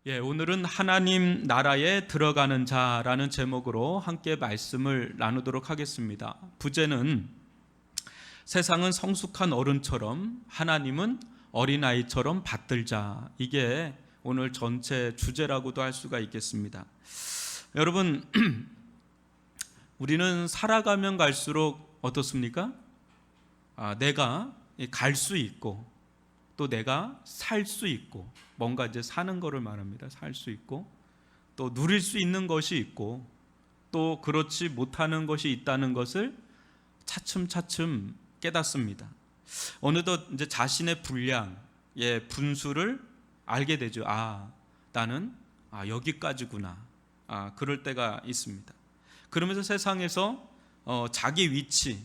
오늘은 하나님 나라에 들어가는 자라는 제목으로 함께 말씀을 나누도록 하겠습니다. 부제는 세상은 성숙한 어른처럼 하나님은 어린아이처럼 받들자. 이게 오늘 전체 주제라고도 할 수가 있겠습니다. 여러분, 우리는 살아가면 갈수록 어떻습니까? 내가 갈 수 있고 또 내가 살 수 있고, 뭔가 이제 사는 거를 말합니다. 살 수 있고 또 누릴 수 있는 것이 있고 또 그렇지 못하는 것이 있다는 것을 차츰차츰 깨닫습니다. 어느덧 이제 자신의 분량의 분수를 알게 되죠. 나는 여기까지구나. 그럴 때가 있습니다. 그러면서 세상에서 자기 위치,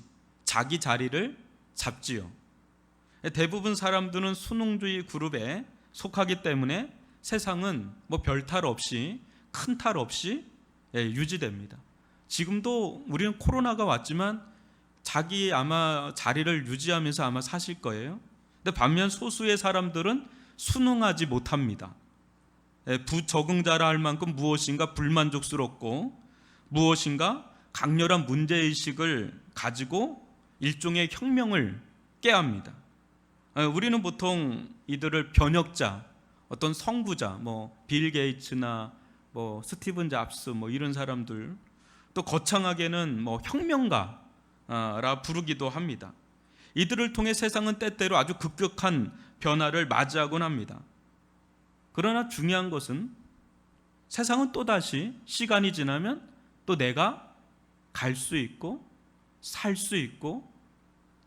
자기 자리를 잡지요. 대부분 사람들은 순응주의 그룹에 속하기 때문에 세상은 별 탈 없이, 큰 탈 없이 유지됩니다. 지금도 우리는 코로나가 왔지만 자기 아마 자리를 유지하면서 아마 사실 거예요. 근데 반면 소수의 사람들은 순응하지 못합니다. 부적응자라 할 만큼 무엇인가 불만족스럽고 무엇인가 강렬한 문제의식을 가지고 일종의 혁명을 깨합니다. 우리는 보통 이들을 변혁자, 어떤 성부자, 빌 게이츠나 스티븐 잡스 이런 사람들, 또 거창하게는 혁명가라 부르기도 합니다. 이들을 통해 세상은 때때로 아주 급격한 변화를 맞이하곤 합니다. 그러나 중요한 것은 세상은 또다시 시간이 지나면 또 내가 갈 수 있고 살 수 있고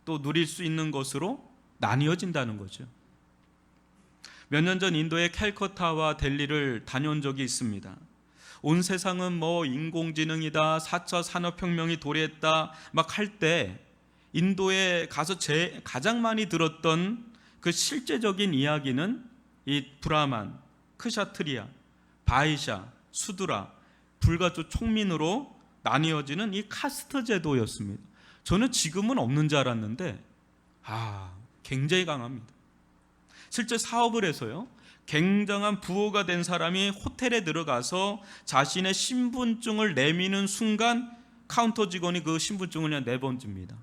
또 누릴 수 있는 것으로 나뉘어진다는 거죠. 몇 년 전 인도의 캘커타와 델리를 다녀온 적이 있습니다. 온 세상은 인공지능이다, 4차 산업혁명이 도래했다 막 할 때 인도에 가서 가장 많이 들었던 그 실제적인 이야기는 이 브라만, 크샤트리아, 바이샤, 수드라, 불가조 총민으로 나뉘어지는 이 카스트 제도였습니다. 저는 지금은 없는 줄 알았는데 굉장히 강합니다. 실제 사업을 해서요, 굉장한 부호가 된 사람이 호텔에 들어가서 자신의 신분증을 내미는 순간 카운터 직원이 그 신분증을 그냥 내던집니다.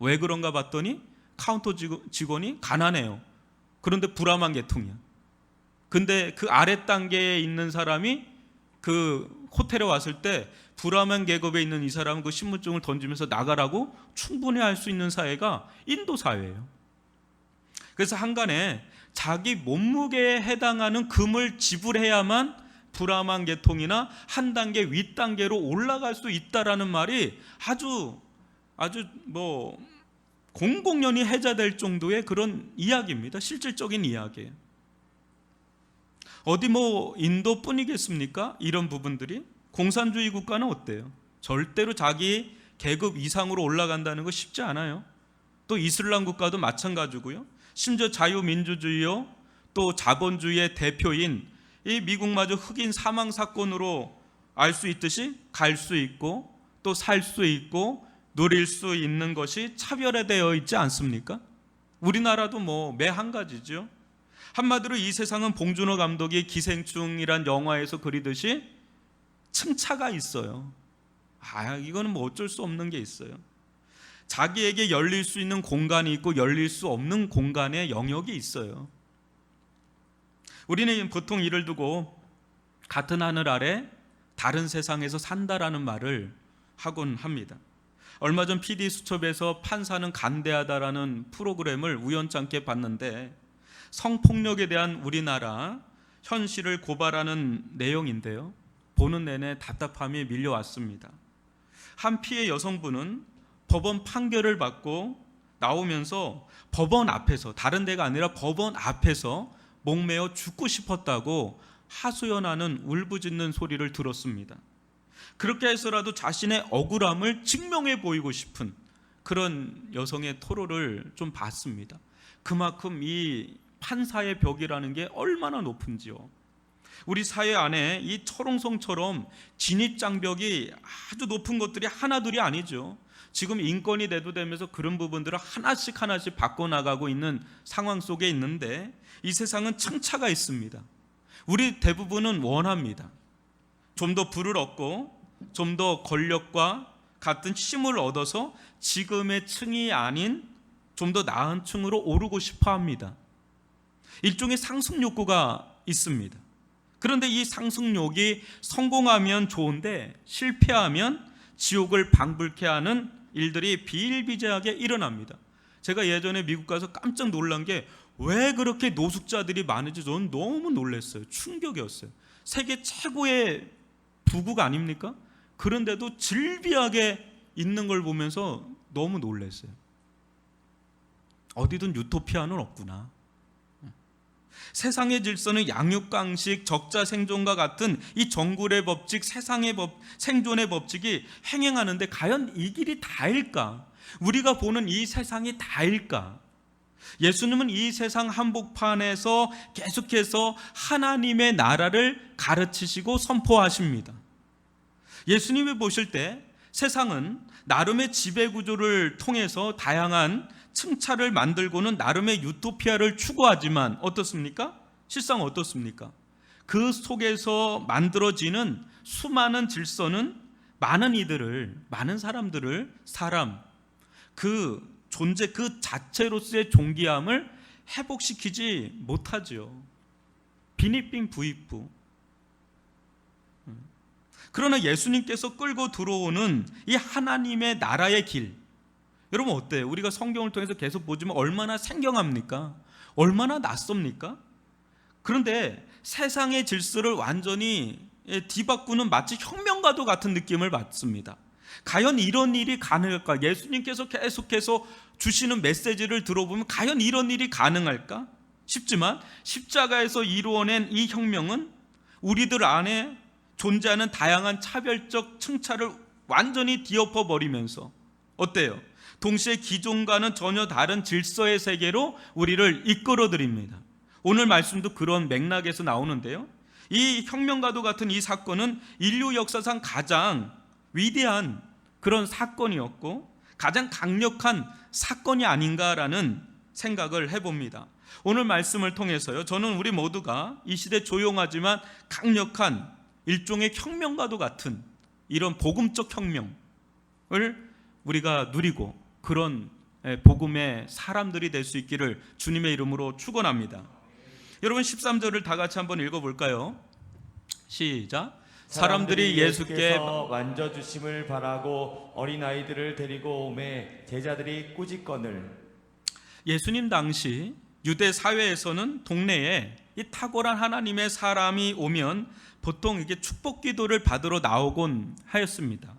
왜 그런가 봤더니 카운터 직원이 가난해요. 그런데 불암한 계통이야. 근데 그 아래 단계에 있는 사람이 그 호텔에 왔을 때 불암한 계급에 있는 이 사람은 그 신분증을 던지면서 나가라고 충분히 할 수 있는 사회가 인도 사회예요. 그래서 한간에 자기 몸무게에 해당하는 금을 지불해야만 불암한 계통이나 한 단계 윗단계로 올라갈 수 있다라는 말이 아주 공공연히 해자될 정도의 그런 이야기입니다. 실질적인 이야기예요. 어디 인도뿐이겠습니까? 이런 부분들이. 공산주의 국가는 어때요? 절대로 자기 계급 이상으로 올라간다는 거 쉽지 않아요. 또 이슬람 국가도 마찬가지고요. 심지어 자유민주주의요, 또 자본주의의 대표인 이 미국마저 흑인 사망 사건으로 알 수 있듯이 갈 수 있고 또 살 수 있고 누릴 수 있는 것이 차별화되어 있지 않습니까? 우리나라도 매 한 가지죠. 한마디로 이 세상은 봉준호 감독이 기생충이란 영화에서 그리듯이 층차가 있어요. 이거는 어쩔 수 없는 게 있어요. 자기에게 열릴 수 있는 공간이 있고 열릴 수 없는 공간의 영역이 있어요. 우리는 보통 이를 두고 같은 하늘 아래 다른 세상에서 산다라는 말을 하곤 합니다. 얼마 전 PD수첩에서 판사는 간대하다라는 프로그램을 우연찮게 봤는데 성폭력에 대한 우리나라 현실을 고발하는 내용인데요. 보는 내내 답답함이 밀려왔습니다. 한 피해 여성분은 법원 판결을 받고 나오면서 법원 앞에서, 다른 데가 아니라 법원 앞에서 목매어 죽고 싶었다고 하소연하는 울부짖는 소리를 들었습니다. 그렇게 해서라도 자신의 억울함을 증명해 보이고 싶은 그런 여성의 토로를 좀 봤습니다. 그만큼 이 판사의 벽이라는 게 얼마나 높은지요. 우리 사회 안에 이 철옹성처럼 진입장벽이 아주 높은 것들이 하나둘이 아니죠. 지금 인권이 대두되면서 그런 부분들을 하나씩 바꿔나가고 있는 상황 속에 있는데 이 세상은 층차가 있습니다. 우리 대부분은 원합니다. 좀 더 부를 얻고 좀 더 권력과 같은 힘을 얻어서 지금의 층이 아닌 좀 더 나은 층으로 오르고 싶어 합니다. 일종의 상승 욕구가 있습니다. 그런데 이 상승욕이 성공하면 좋은데 실패하면 지옥을 방불케 하는 일들이 비일비재하게 일어납니다. 제가 예전에 미국 가서 깜짝 놀란 게 왜 그렇게 노숙자들이 많은지 저는 너무 놀랐어요. 충격이었어요. 세계 최고의 부국 아닙니까? 그런데도 질비하게 있는 걸 보면서 너무 놀랐어요. 어디든 유토피아는 없구나. 세상의 질서는 양육강식, 적자생존과 같은 이 정굴의 법칙, 세상의 생존의 법칙이 행행하는데 과연 이 길이 다일까? 우리가 보는 이 세상이 다일까? 예수님은 이 세상 한복판에서 계속해서 하나님의 나라를 가르치시고 선포하십니다. 예수님이 보실 때 세상은 나름의 지배구조를 통해서 다양한 층차를 만들고는 나름의 유토피아를 추구하지만 어떻습니까? 실상 어떻습니까? 그 속에서 만들어지는 수많은 질서는 많은 사람들을 그 존재 그 자체로서의 존귀함을 회복시키지 못하죠. 비니빙 부익부. 그러나 예수님께서 끌고 들어오는 이 하나님의 나라의 길, 여러분 어때요? 우리가 성경을 통해서 계속 보지만 얼마나 생경합니까? 얼마나 낯섭니까? 그런데 세상의 질서를 완전히 뒤바꾸는 마치 혁명과도 같은 느낌을 받습니다. 과연 이런 일이 가능할까? 예수님께서 계속해서 주시는 메시지를 들어보면 과연 이런 일이 가능할까? 싶지만 십자가에서 이루어낸 이 혁명은 우리들 안에 존재하는 다양한 차별적 층차를 완전히 뒤엎어 버리면서 어때요? 동시에 기존과는 전혀 다른 질서의 세계로 우리를 이끌어드립니다. 오늘 말씀도 그런 맥락에서 나오는데요, 이 혁명과도 같은 이 사건은 인류 역사상 가장 위대한 그런 사건이었고 가장 강력한 사건이 아닌가라는 생각을 해봅니다. 오늘 말씀을 통해서요, 저는 우리 모두가 이 시대 조용하지만 강력한 일종의 혁명과도 같은 이런 복음적 혁명을 우리가 누리고 그런 복음의 사람들이 될 수 있기를 주님의 이름으로 축원합니다. 여러분 13절을 다 같이 한번 읽어볼까요? 시작. 사람들이 예수께 만져주심을 바라고 어린아이들을 데리고 오매 제자들이 꾸짖거늘. 예수님 당시 유대 사회에서는 동네에 이 탁월한 하나님의 사람이 오면 보통 이게 축복 기도를 받으러 나오곤 하였습니다.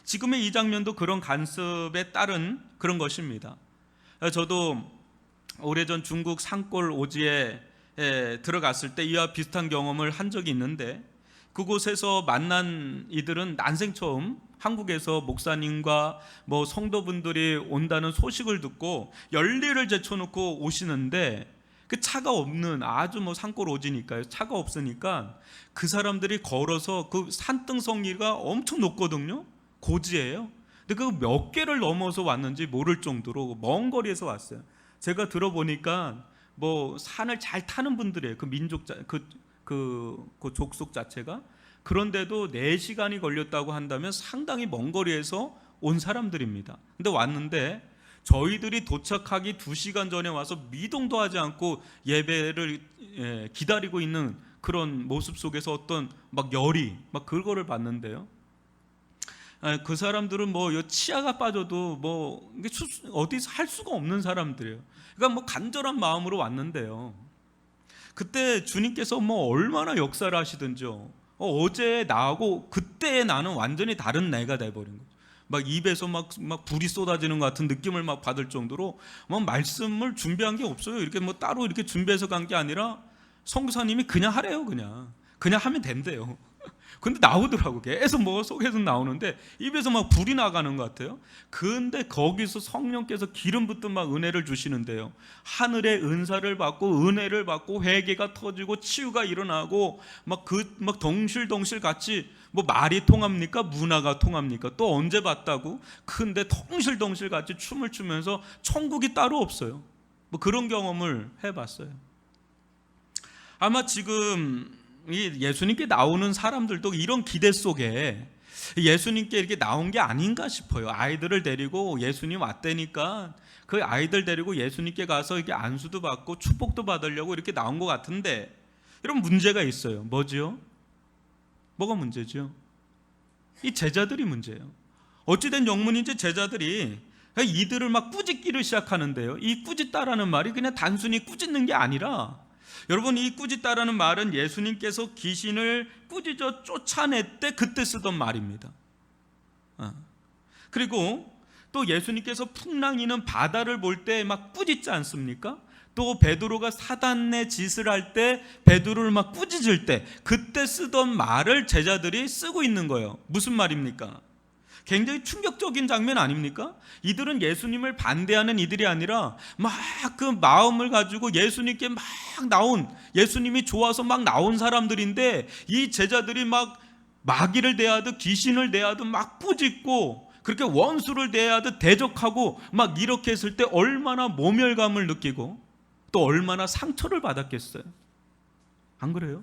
지금의 이 장면도 그런 관습에 따른 그런 것입니다. 저도 오래전 중국 산골 오지에 들어갔을 때 이와 비슷한 경험을 한 적이 있는데, 그곳에서 만난 이들은 난생 처음 한국에서 목사님과 성도분들이 온다는 소식을 듣고 열일을 제쳐놓고 오시는데, 그 차가 없는 아주 산골 오지니까요, 차가 없으니까 그 사람들이 걸어서 그 산등성리가 엄청 높거든요. 고지예요. 근데 그 몇 개를 넘어서 왔는지 모를 정도로 먼 거리에서 왔어요. 제가 들어보니까 산을 잘 타는 분들이에요. 그 민족 그 족속 자체가. 그런데도 4시간이 걸렸다고 한다면 상당히 먼 거리에서 온 사람들입니다. 근데 왔는데 저희들이 도착하기 2시간 전에 와서 미동도 하지 않고 예배를 기다리고 있는 그런 모습 속에서 어떤 열이 그거를 봤는데요, 그 사람들은 치아가 빠져도 어디서 할 수가 없는 사람들이에요. 그러니까 간절한 마음으로 왔는데요, 그때 주님께서 얼마나 역사를 하시든지요, 어제 나하고 그때의 나는 완전히 다른 내가 돼버린 거죠. 입에서 불이 쏟아지는 것 같은 느낌을 받을 정도로 말씀을 준비한 게 없어요. 이렇게 따로 이렇게 준비해서 간 게 아니라 선교사님이 그냥 하래요. 그냥 하면 된대요. 근데 나오더라고. 계속 속에서 나오는데 입에서 불이 나가는 것 같아요. 근데 거기서 성령께서 기름 붓듯 은혜를 주시는데요, 하늘의 은사를 받고 은혜를 받고 회개가 터지고 치유가 일어나고 덩실덩실 같이 말이 통합니까? 문화가 통합니까? 또 언제 봤다고? 근데 덩실덩실 같이 춤을 추면서 천국이 따로 없어요. 그런 경험을 해봤어요. 아마 지금 이 예수님께 나오는 사람들도 이런 기대 속에 예수님께 이렇게 나온 게 아닌가 싶어요. 아이들을 데리고 예수님 왔다니까 그 아이들 데리고 예수님께 가서 이렇게 안수도 받고 축복도 받으려고 이렇게 나온 것 같은데, 이런 문제가 있어요. 뭐지요? 뭐가 문제죠? 이 제자들이 문제예요. 어찌된 영문인지 제자들이 이들을 막 꾸짖기를 시작하는데요. 이 꾸짖다라는 말이 그냥 단순히 꾸짖는 게 아니라, 여러분, 이 꾸짖다라는 말은 예수님께서 귀신을 꾸짖어 쫓아냈대 그때 쓰던 말입니다. 그리고 또 예수님께서 풍랑이는 바다를 볼 때 막 꾸짖지 않습니까? 또 베드로가 사단의 짓을 할 때 베드로를 막 꾸짖을 때 그때 쓰던 말을 제자들이 쓰고 있는 거예요. 무슨 말입니까? 굉장히 충격적인 장면 아닙니까? 이들은 예수님을 반대하는 이들이 아니라 막 그 마음을 가지고 예수님께 막 나온, 예수님이 좋아서 막 나온 사람들인데, 이 제자들이 막 마귀를 대하듯 귀신을 대하듯 막 꾸짖고 그렇게 원수를 대하듯 대적하고 막 이렇게 했을 때 얼마나 모멸감을 느끼고 또 얼마나 상처를 받았겠어요. 안 그래요?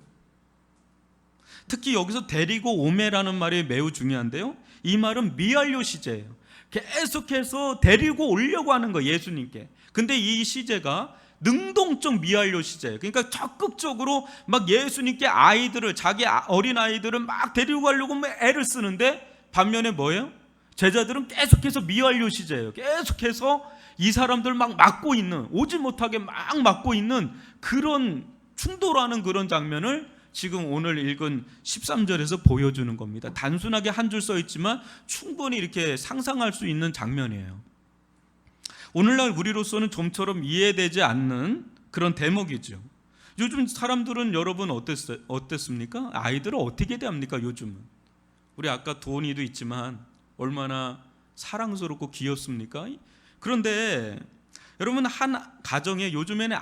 특히 여기서 데리고 오매라는 말이 매우 중요한데요, 이 말은 미완료 시제예요. 계속해서 데리고 오려고 하는 거예요, 예수님께. 근데 이 시제가 능동적 미완료 시제예요. 그러니까 적극적으로 막 예수님께 아이들을, 자기 어린 아이들을 막 데리고 가려고 막 애를 쓰는데, 반면에 뭐예요? 제자들은 계속해서 미완료 시제예요. 계속해서 이 사람들 막 막고 있는, 오지 못하게 막 막고 있는 그런 충돌하는 그런 장면을 지금 오늘 읽은 13절에서 보여주는 겁니다. 단순하게 한 줄 써 있지만 충분히 이렇게 상상할 수 있는 장면이에요. 오늘날 우리로서는 좀처럼 이해되지 않는 그런 대목이죠. 요즘 사람들은, 여러분 어땠습니까? 아이들을 어떻게 대합니까? 요즘은 우리 아까 도원이도 있지만 얼마나 사랑스럽고 귀엽습니까? 그런데 여러분, 한 가정에 요즘에는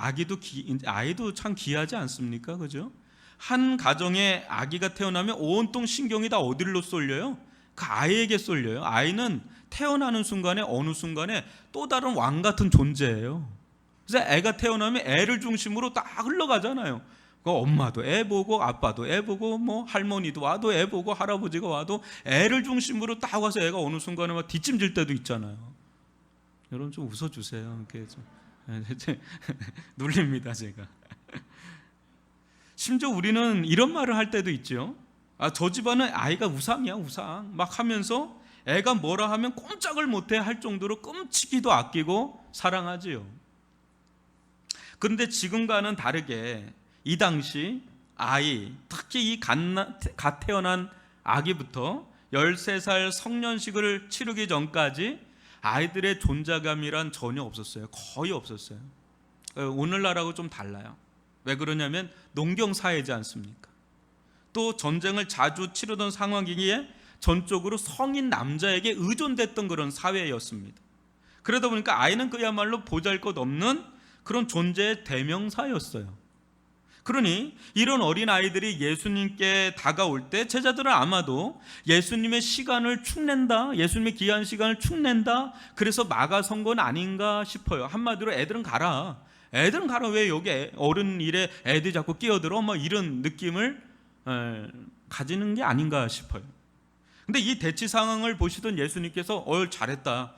아이도 참 귀하지 않습니까? 그죠? 한 가정에 아기가 태어나면 온통 신경이 다 어디로 쏠려요? 그 아이에게 쏠려요. 아이는 태어나는 순간에, 어느 순간에 또 다른 왕 같은 존재예요. 그래서 애가 태어나면 애를 중심으로 딱 흘러가잖아요. 그 엄마도 애 보고, 아빠도 애 보고, 뭐 할머니도 와도 애 보고, 할아버지가 와도 애를 중심으로 딱 와서 애가 어느 순간에 막 뒷짐질 때도 있잖아요. 여러분 좀 웃어주세요. 이렇게 좀 눌립니다, 제가. 심지어 우리는 이런 말을 할 때도 있죠. 저 집안은 아이가 우상이야, 우상. 막 하면서 애가 뭐라 하면 꼼짝을 못해 할 정도로 끔찍이도 아끼고 사랑하지요. 그런데 지금과는 다르게 이 당시 아이, 특히 이 갓 태어난 아기부터 13살 성년식을 치르기 전까지 아이들의 존재감이란 전혀 없었어요. 거의 없었어요. 오늘날하고 좀 달라요. 왜 그러냐면 농경사회지 않습니까? 또 전쟁을 자주 치르던 상황이기에 전적으로 성인 남자에게 의존됐던 그런 사회였습니다. 그러다 보니까 아이는 그야말로 보잘것없는 그런 존재의 대명사였어요. 그러니 이런 어린 아이들이 예수님께 다가올 때 제자들은 아마도 예수님의 시간을 축낸다, 예수님의 귀한 시간을 축낸다, 그래서 막아선 건 아닌가 싶어요. 한마디로 애들은 가라, 왜 여기 어른 일에 애들이 자꾸 끼어들어, 뭐 이런 느낌을 가지는 게 아닌가 싶어요. 근데 이 대치 상황을 보시던 예수님께서 잘했다,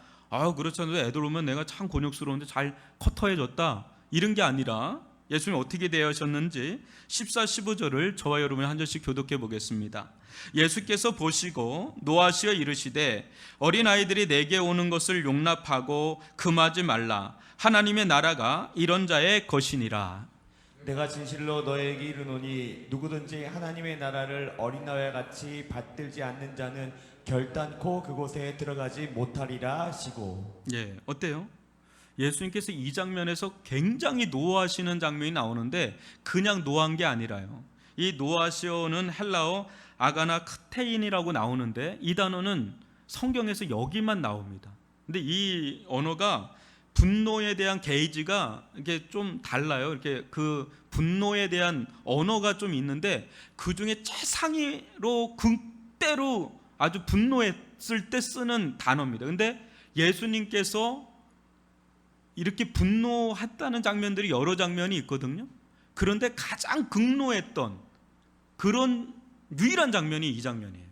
그렇지 않아도 애들 오면 내가 참 곤욕스러운데 잘 커터해줬다, 이런 게 아니라 예수님이 어떻게 대하셨는지 14, 15절을 저와 여러분이 한 절씩 교독해 보겠습니다. 예수께서 보시고 노하시어 이르시되 어린아이들이 내게 오는 것을 용납하고 금하지 말라. 하나님의 나라가 이런 자의 것이니라. 내가 진실로 너에게 이르노니 누구든지 하나님의 나라를 어린아이와 같이 받들지 않는 자는 결단코 그곳에 들어가지 못하리라 하시고. 예, 어때요? 예수님께서 이 장면에서 굉장히 노하시는 장면이 나오는데 그냥 노한 게 아니라요. 이 노하시오는 헬라어 아가나 크테인이라고 나오는데 이 단어는 성경에서 여기만 나옵니다. 근데 이 언어가 분노에 대한 게이지가 이게 좀 달라요. 이렇게 그 분노에 대한 언어가 좀 있는데 그 중에 최상위로 극대로 아주 분노했을 때 쓰는 단어입니다. 근데 예수님께서 이렇게 분노했다는 장면들이 여러 장면이 있거든요. 그런데 가장 극노했던 그런 유일한 장면이 이 장면이에요.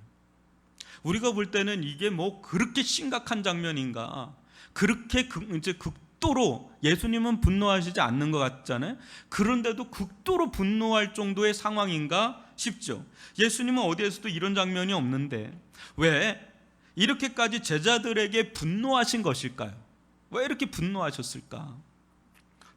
우리가 볼 때는 이게 뭐 그렇게 심각한 장면인가, 그렇게 이제 극도로 예수님은 분노하시지 않는 것 같잖아요. 그런데도 극도로 분노할 정도의 상황인가 싶죠. 예수님은 어디에서도 이런 장면이 없는데 왜 이렇게까지 제자들에게 분노하신 것일까요? 왜 이렇게 분노하셨을까?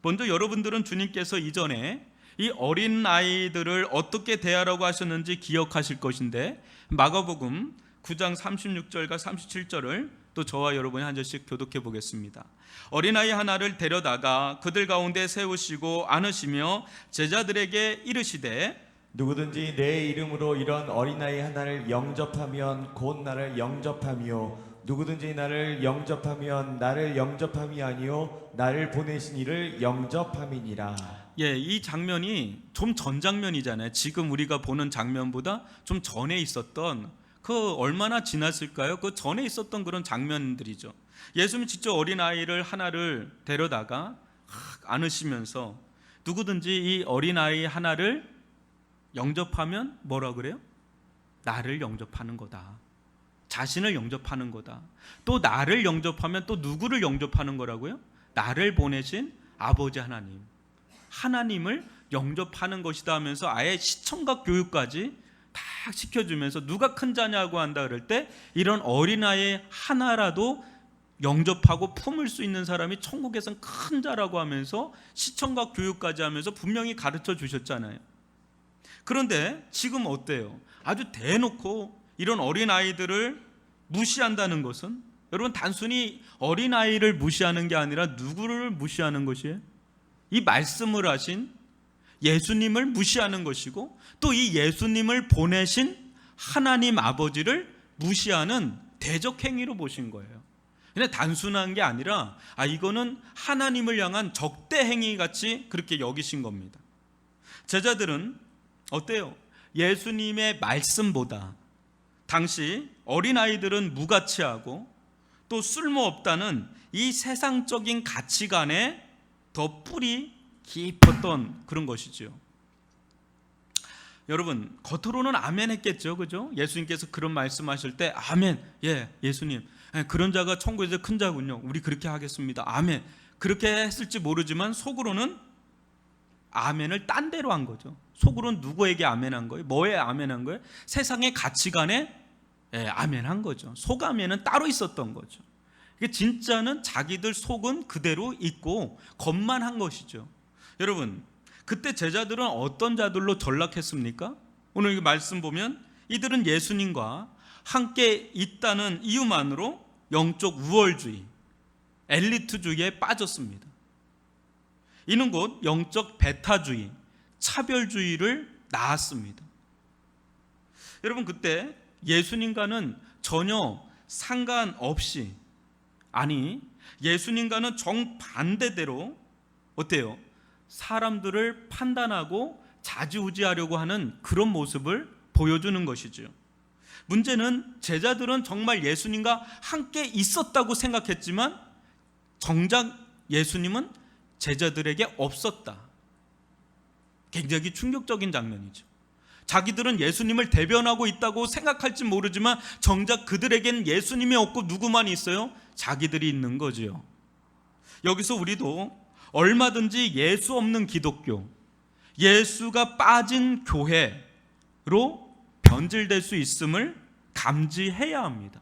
먼저 여러분들은 주님께서 이전에 이 어린 아이들을 어떻게 대하라고 하셨는지 기억하실 것인데, 마가복음 9장 36절과 37절을 또 저와 여러분이 한 절씩 교독해 보겠습니다. 어린아이 하나를 데려다가 그들 가운데 세우시고 안으시며 제자들에게 이르시되 누구든지 내 이름으로 이런 어린아이 하나를 영접하면 곧 나를 영접하며 누구든지 나를 영접하면 나를 영접함이 아니요 나를 보내신 이를 영접함이니라. 예, 이 장면이 좀 전 장면이잖아요. 지금 우리가 보는 장면보다 좀 전에 있었던, 그 얼마나 지났을까요? 그 전에 있었던 그런 장면들이죠. 예수님이 직접 어린아이를 하나를 데려다가 안으시면서 누구든지 이 어린아이 하나를 영접하면 뭐라 그래요? 나를 영접하는 거다. 자신을 영접하는 거다. 또 나를 영접하면 또 누구를 영접하는 거라고요? 나를 보내신 아버지 하나님, 하나님을 영접하는 것이다 하면서 아예 시청각 교육까지 다 시켜주면서 누가 큰 자냐고 한다 그럴 때 이런 어린아이 하나라도 영접하고 품을 수 있는 사람이 천국에선 큰 자라고 하면서 시청각 교육까지 하면서 분명히 가르쳐 주셨잖아요. 그런데 지금 어때요? 아주 대놓고 이런 어린아이들을 무시한다는 것은, 여러분, 단순히 어린아이를 무시하는 게 아니라 누구를 무시하는 것이에요? 이 말씀을 하신 예수님을 무시하는 것이고, 또 이 예수님을 보내신 하나님 아버지를 무시하는 대적 행위로 보신 거예요. 그냥 단순한 게 아니라 이거는 하나님을 향한 적대 행위 같이 그렇게 여기신 겁니다. 제자들은 어때요? 예수님의 말씀보다 당시 어린아이들은 무가치하고 또 쓸모없다는 이 세상적인 가치관에 더 뿌리 깊었던 그런 것이죠. 여러분, 겉으로는 아멘 했겠죠, 그죠? 예수님께서 그런 말씀하실 때 아멘, 예, 예수님, 그런 자가 천국에서 큰 자군요, 우리 그렇게 하겠습니다, 아멘. 그렇게 했을지 모르지만 속으로는 아멘을 딴 데로 한 거죠. 속으로는 누구에게 아멘한 거예요? 뭐에 아멘한 거예요? 세상의 가치관에 아멘한 거죠. 속 아멘은 따로 있었던 거죠. 이게 진짜는 자기들 속은 그대로 있고 겉만 한 것이죠. 여러분, 그때 제자들은 어떤 자들로 전락했습니까? 오늘 이 말씀 보면 이들은 예수님과 함께 있다는 이유만으로 영적 우월주의, 엘리트주의에 빠졌습니다. 이는 곧 영적 배타주의, 차별주의를 낳았습니다. 여러분, 그때 예수님과는 전혀 상관없이, 아니 예수님과는 정반대대로 어때요? 사람들을 판단하고 좌지우지하려고 하는 그런 모습을 보여주는 것이죠. 문제는 제자들은 정말 예수님과 함께 있었다고 생각했지만 정작 예수님은 제자들에게 없었다. 굉장히 충격적인 장면이죠. 자기들은 예수님을 대변하고 있다고 생각할지 모르지만 정작 그들에겐 예수님이 없고 누구만 있어요? 자기들이 있는 거죠. 여기서 우리도 얼마든지 예수 없는 기독교, 예수가 빠진 교회로 변질될 수 있음을 감지해야 합니다.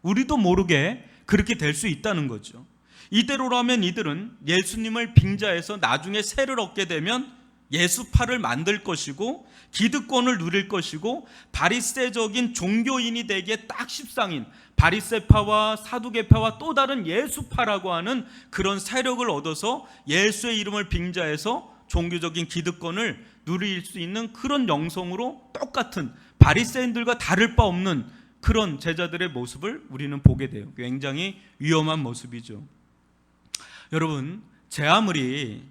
우리도 모르게 그렇게 될 수 있다는 거죠. 이대로라면 이들은 예수님을 빙자해서 나중에 세를 얻게 되면 예수파를 만들 것이고 기득권을 누릴 것이고 바리새적인 종교인이 되기에 딱 십상인 바리새파와 사두개파와 또 다른 예수파라고 하는 그런 세력을 얻어서 예수의 이름을 빙자해서 종교적인 기득권을 누릴 수 있는 그런 영성으로 똑같은 바리새인들과 다를 바 없는 그런 제자들의 모습을 우리는 보게 돼요. 굉장히 위험한 모습이죠. 여러분, 제 아무리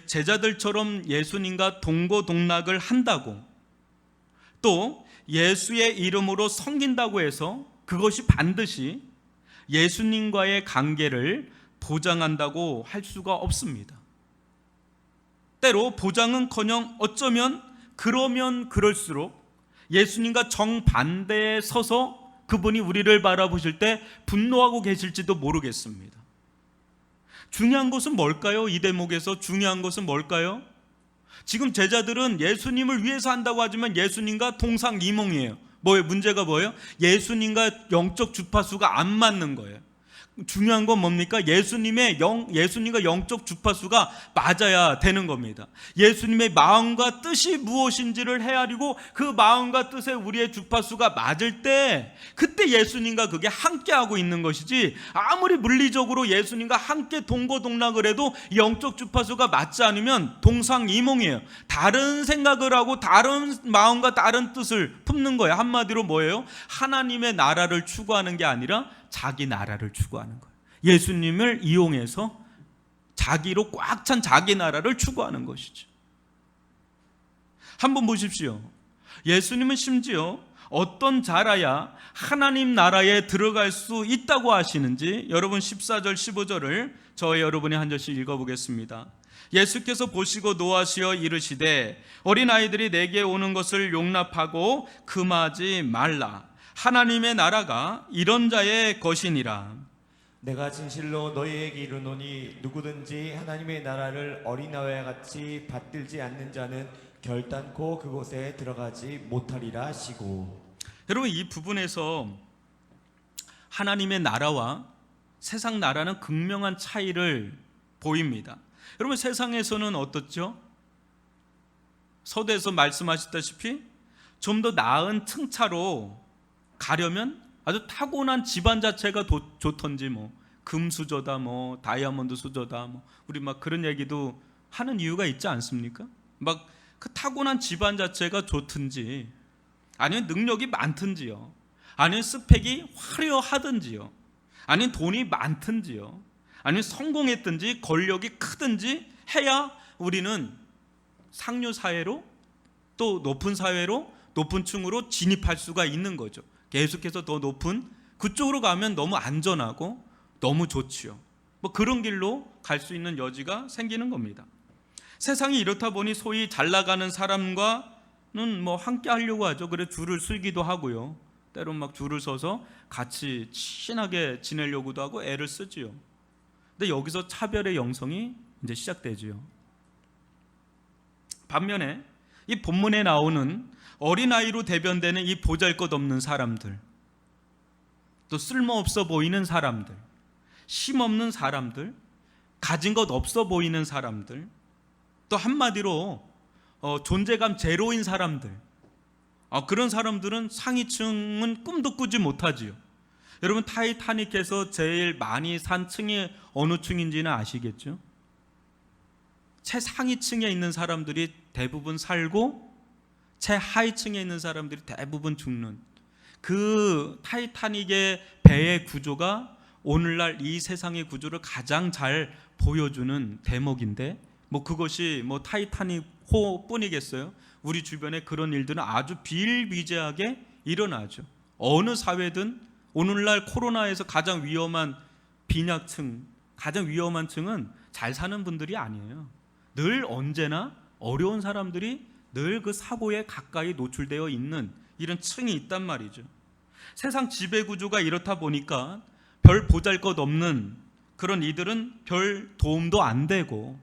제자들처럼 예수님과 동고동락을 한다고 또 예수의 이름으로 섬긴다고 해서 그것이 반드시 예수님과의 관계를 보장한다고 할 수가 없습니다. 때로 보장은커녕 어쩌면 그러면 그럴수록 예수님과 정반대에 서서 그분이 우리를 바라보실 때 분노하고 계실지도 모르겠습니다. 중요한 것은 뭘까요? 이 대목에서 중요한 것은 뭘까요? 지금 제자들은 예수님을 위해서 한다고 하지만 예수님과 동상이몽이에요. 문제가 뭐예요? 예수님과 영적 주파수가 안 맞는 거예요. 중요한 건 뭡니까? 예수님과 영적 주파수가 맞아야 되는 겁니다. 예수님의 마음과 뜻이 무엇인지를 헤아리고 그 마음과 뜻에 우리의 주파수가 맞을 때 그때 예수님과 그게 함께하고 있는 것이지, 아무리 물리적으로 예수님과 함께 동거동락을 해도 영적 주파수가 맞지 않으면 동상이몽이에요. 다른 생각을 하고 다른 마음과 다른 뜻을 품는 거예요. 한마디로 뭐예요? 하나님의 나라를 추구하는 게 아니라 자기 나라를 추구하는 거예요. 예수님을 이용해서 자기로 꽉 찬 자기 나라를 추구하는 것이죠. 한번 보십시오. 예수님은 심지어 어떤 자라야 하나님 나라에 들어갈 수 있다고 하시는지 여러분 14절 15절을 저와 여러분이 한 절씩 읽어보겠습니다. 예수께서 보시고 노하시어 이르시되 어린아이들이 내게 오는 것을 용납하고 금하지 말라. 하나님의 나라가 이런 자의 것이니라. 내가 진실로 너희에게 이르노니 누구든지 하나님의 나라를 어린아이와 같이 받들지 않는 자는 결단코 그곳에 들어가지 못하리라 하시고. 여러분, 이 부분에서 하나님의 나라와 세상 나라는 극명한 차이를 보입니다. 여러분, 세상에서는 어떻죠? 서두에서 말씀하셨다시피 좀 더 나은 층차로 가려면 아주 타고난 집안 자체가 좋던지 금수저다 다이아몬드 수저다 우리 그런 얘기도 하는 이유가 있지 않습니까? 그 타고난 집안 자체가 좋든지, 아니면 능력이 많든지요, 아니면 스펙이 화려하든지요, 아니면 돈이 많든지요, 아니면 성공했든지 권력이 크든지 해야 우리는 상류 사회로, 또 높은 사회로, 높은 층으로 진입할 수가 있는 거죠. 계속해서 더 높은 그쪽으로 가면 너무 안전하고 너무 좋지요. 그런 길로 갈 수 있는 여지가 생기는 겁니다. 세상이 이렇다 보니 소위 잘 나가는 사람과는 함께 하려고 하죠. 그래 줄을 서기도 하고요. 때론 줄을 서서 같이 친하게 지내려고도 하고 애를 쓰지요. 근데 여기서 차별의 영성이 이제 시작되지요. 반면에 이 본문에 나오는 어린아이로 대변되는 이 보잘것없는 사람들, 또 쓸모없어 보이는 사람들, 힘없는 사람들, 가진 것 없어 보이는 사람들, 또 한마디로 존재감 제로인 사람들, 그런 사람들은 상위층은 꿈도 꾸지 못하지요. 여러분, 타이타닉에서 제일 많이 산 층이 어느 층인지는 아시겠죠? 최상위층에 있는 사람들이 대부분 살고 최하위층에 있는 사람들이 대부분 죽는, 그 타이타닉의 배의 구조가 오늘날 이 세상의 구조를 가장 잘 보여주는 대목인데, 그것이 타이타닉 호뿐이겠어요? 우리 주변에 그런 일들은 아주 비일비재하게 일어나죠. 어느 사회든 오늘날 코로나에서 가장 위험한 빈약층, 가장 위험한 층은 잘 사는 분들이 아니에요. 늘 언제나 어려운 사람들이 늘 그 사고에 가까이 노출되어 있는 이런 층이 있단 말이죠. 세상 지배구조가 이렇다 보니까 별 보잘것없는 그런 이들은 별 도움도 안 되고,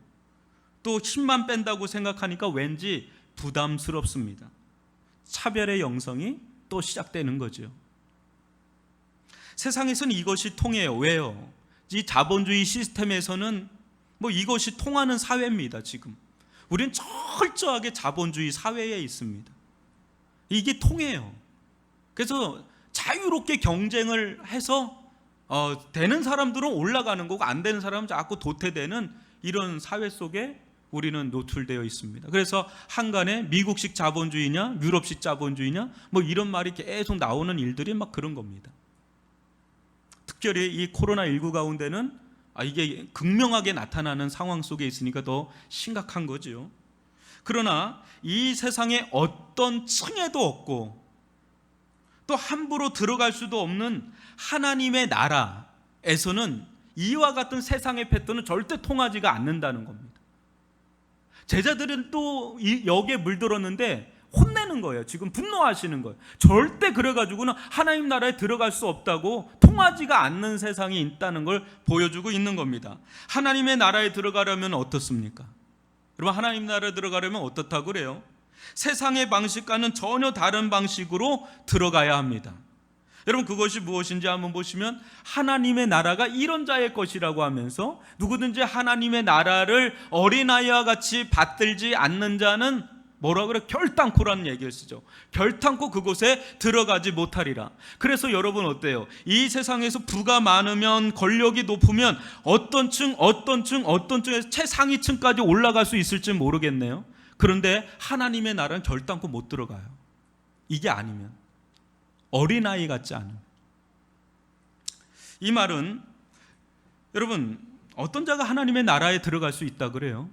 또 힘만 뺀다고 생각하니까 왠지 부담스럽습니다. 차별의 영성이 또 시작되는 거죠. 세상에서는 이것이 통해요. 왜요? 이 자본주의 시스템에서는 이것이 통하는 사회입니다. 지금 우리는 철저하게 자본주의 사회에 있습니다. 이게 통해요. 그래서 자유롭게 경쟁을 해서 되는 사람들은 올라가는 거고 안 되는 사람은 자꾸 도태되는 이런 사회 속에 우리는 노출되어 있습니다. 그래서 한간에 미국식 자본주의냐 유럽식 자본주의냐 이런 말이 계속 나오는 일들이 그런 겁니다. 특별히 이 코로나19 가운데는 이게 극명하게 나타나는 상황 속에 있으니까 더 심각한 거죠. 그러나 이 세상에 어떤 층에도 없고 또 함부로 들어갈 수도 없는 하나님의 나라에서는 이와 같은 세상의 패턴은 절대 통하지가 않는다는 겁니다. 제자들은 또 여기에 물들었는데 혼내는 거예요. 지금 분노하시는 거예요. 절대 그래가지고는 하나님 나라에 들어갈 수 없다고, 통하지가 않는 세상이 있다는 걸 보여주고 있는 겁니다. 하나님의 나라에 들어가려면 어떻습니까? 여러분, 하나님 나라에 들어가려면 어떻다고 그래요? 세상의 방식과는 전혀 다른 방식으로 들어가야 합니다. 여러분, 그것이 무엇인지 한번 보시면 하나님의 나라가 이런 자의 것이라고 하면서 누구든지 하나님의 나라를 어린아이와 같이 받들지 않는 자는 뭐라 그래? 결단코라는 얘기를 쓰죠. 결단코 그곳에 들어가지 못하리라. 그래서 여러분 어때요? 이 세상에서 부가 많으면, 권력이 높으면 어떤 층에서 최상위층까지 올라갈 수 있을지 모르겠네요. 그런데 하나님의 나라는 결단코 못 들어가요. 이게 아니면, 어린아이 같지 않은. 이 말은 여러분, 어떤 자가 하나님의 나라에 들어갈 수 있다 그래요?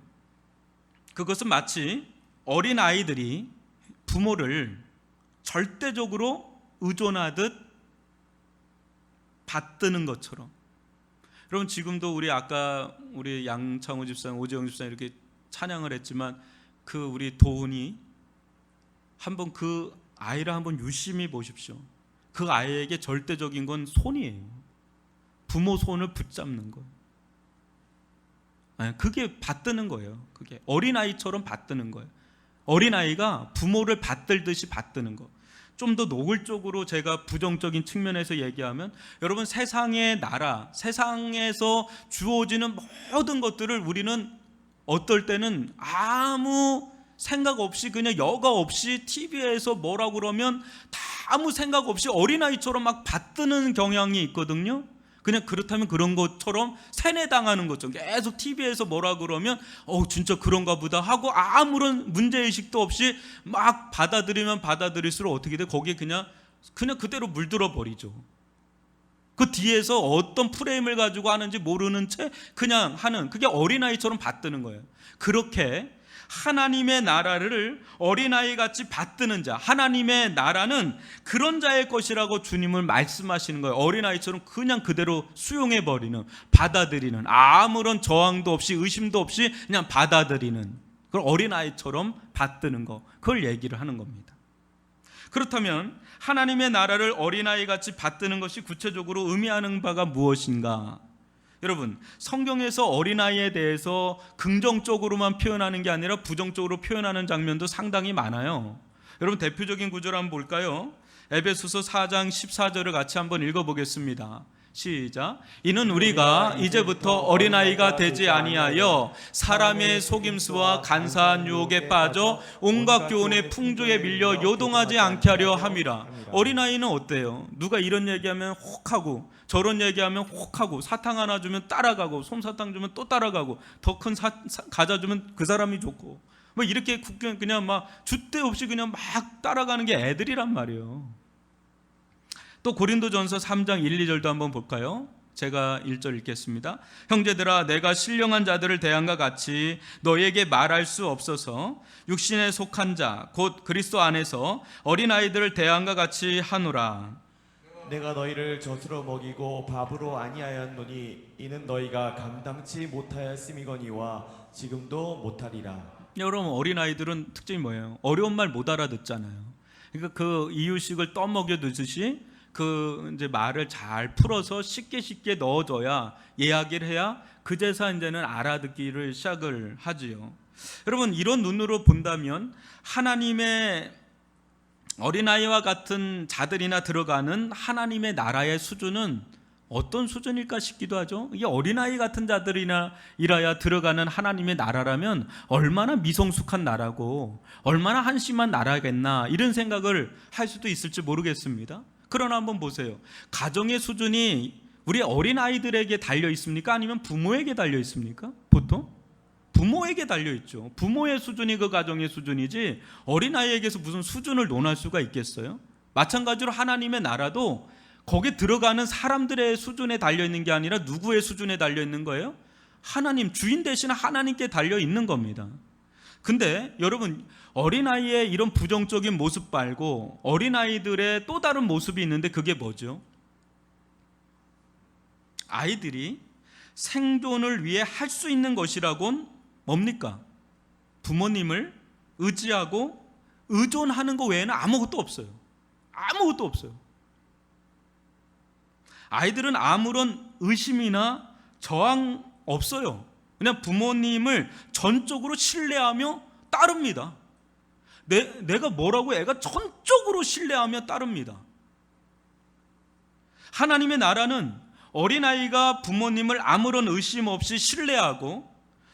그것은 마치 어린아이들이 부모를 절대적으로 의존하듯 받드는 것처럼. 여러분, 지금도 아까 우리 양창호 집사님, 오재영 집사님 이렇게 찬양을 했지만 우리 도훈이 한번 그 아이를 한번 유심히 보십시오. 그 아이에게 절대적인 건 손이에요. 부모 손을 붙잡는 거. 그게 받드는 거예요. 그게 어린아이처럼 받드는 거예요. 어린아이가 부모를 받들듯이 받드는 거. 좀 더 노골적으로 제가 부정적인 측면에서 얘기하면, 여러분, 세상의 나라, 세상에서 주어지는 모든 것들을 우리는 어떨 때는 아무 생각 없이, 그냥 여과 없이 TV에서 뭐라고 그러면 다 아무 생각 없이 어린아이처럼 막 받드는 경향이 있거든요. 그냥 그렇다면 그런 것처럼 세뇌당하는 것처럼 계속 TV에서 뭐라 그러면 진짜 그런가 보다 하고 아무런 문제의식도 없이 막 받아들이면 받아들일수록 어떻게 돼? 거기에 그냥 그대로 물들어 버리죠. 그 뒤에서 어떤 프레임을 가지고 하는지 모르는 채 그냥 하는, 그게 어린아이처럼 받드는 거예요. 그렇게 하나님의 나라를 어린아이같이 받드는 자, 하나님의 나라는 그런 자의 것이라고 주님을 말씀하시는 거예요. 어린아이처럼 그냥 그대로 수용해버리는, 받아들이는, 아무런 저항도 없이 의심도 없이 그냥 받아들이는, 그걸 어린아이처럼 받드는 거, 그걸 얘기를 하는 겁니다. 그렇다면 하나님의 나라를 어린아이같이 받드는 것이 구체적으로 의미하는 바가 무엇인가? 여러분, 성경에서 어린아이에 대해서 긍정적으로만 표현하는 게 아니라 부정적으로 표현하는 장면도 상당히 많아요. 여러분, 대표적인 구절 한번 볼까요? 에베소서 4장 14절을 같이 한번 읽어보겠습니다. 시작. 이는 우리가 이제부터 어린아이가 되지 아니하여 사람의 속임수와 간사한 유혹에 빠져 온갖 교훈의 풍조에 밀려 요동하지 않게 하려 함이라. 어린아이는 어때요? 누가 이런 얘기하면 혹하고, 저런 얘기하면 혹하고, 사탕 하나 주면 따라가고, 솜사탕 주면 또 따라가고, 더 큰 과자 주면 그 사람이 좋고, 뭐 이렇게 그냥 막 줏대 없이 그냥 막 따라가는 게 애들이란 말이에요. 또 고린도전서 3장 1, 2절도 한번 볼까요? 제가 1절 읽겠습니다. 형제들아, 내가 신령한 자들을 대함과 같이 너에게 말할 수 없어서 육신에 속한 자 곧 그리스도 안에서 어린아이들을 대함과 같이 하노라. 내가 너희를 젖으로 먹이고 밥으로 아니하였노니 이는 너희가 감당치 못하였음이거니와 지금도 못하리라. 여러분, 어린아이들은 특징이 뭐예요? 어려운 말 못 알아듣잖아요. 그러니까 그 이유식을 떠먹여 두듯이 이제 말을 잘 풀어서 쉽게 넣어줘야, 이야기를 해야 그제서 이제는 알아듣기를 시작을 하지요. 여러분, 이런 눈으로 본다면 하나님의 어린아이와 같은 자들이나 들어가는 하나님의 나라의 수준은 어떤 수준일까 싶기도 하죠. 이게 어린아이 같은 자들이라야 들어가는 하나님의 나라라면 얼마나 미성숙한 나라고 얼마나 한심한 나라겠나, 이런 생각을 할 수도 있을지 모르겠습니다. 그러나 한번 보세요. 가정의 수준이 우리 어린아이들에게 달려 있습니까? 아니면 부모에게 달려 있습니까? 보통 부모에게 달려 있죠. 부모의 수준이 그 가정의 수준이지 어린아이에게서 무슨 수준을 논할 수가 있겠어요? 마찬가지로 하나님의 나라도 거기에 들어가는 사람들의 수준에 달려 있는 게 아니라 누구의 수준에 달려 있는 거예요? 하나님, 주인 대신 하나님께 달려 있는 겁니다. 근데 여러분, 어린아이의 이런 부정적인 모습 말고 어린아이들의 또 다른 모습이 있는데 그게 뭐죠? 아이들이 생존을 위해 할 수 있는 것이라곤 뭡니까? 부모님을 의지하고 의존하는 것 외에는 아무것도 없어요. 아무것도 없어요. 아이들은 아무런 의심이나 저항 없어요. 그냥 부모님을 전적으로 신뢰하며 따릅니다. 내가 뭐라고 애가 전적으로 신뢰하며 따릅니다. 하나님의 나라는 어린아이가 부모님을 아무런 의심 없이 신뢰하고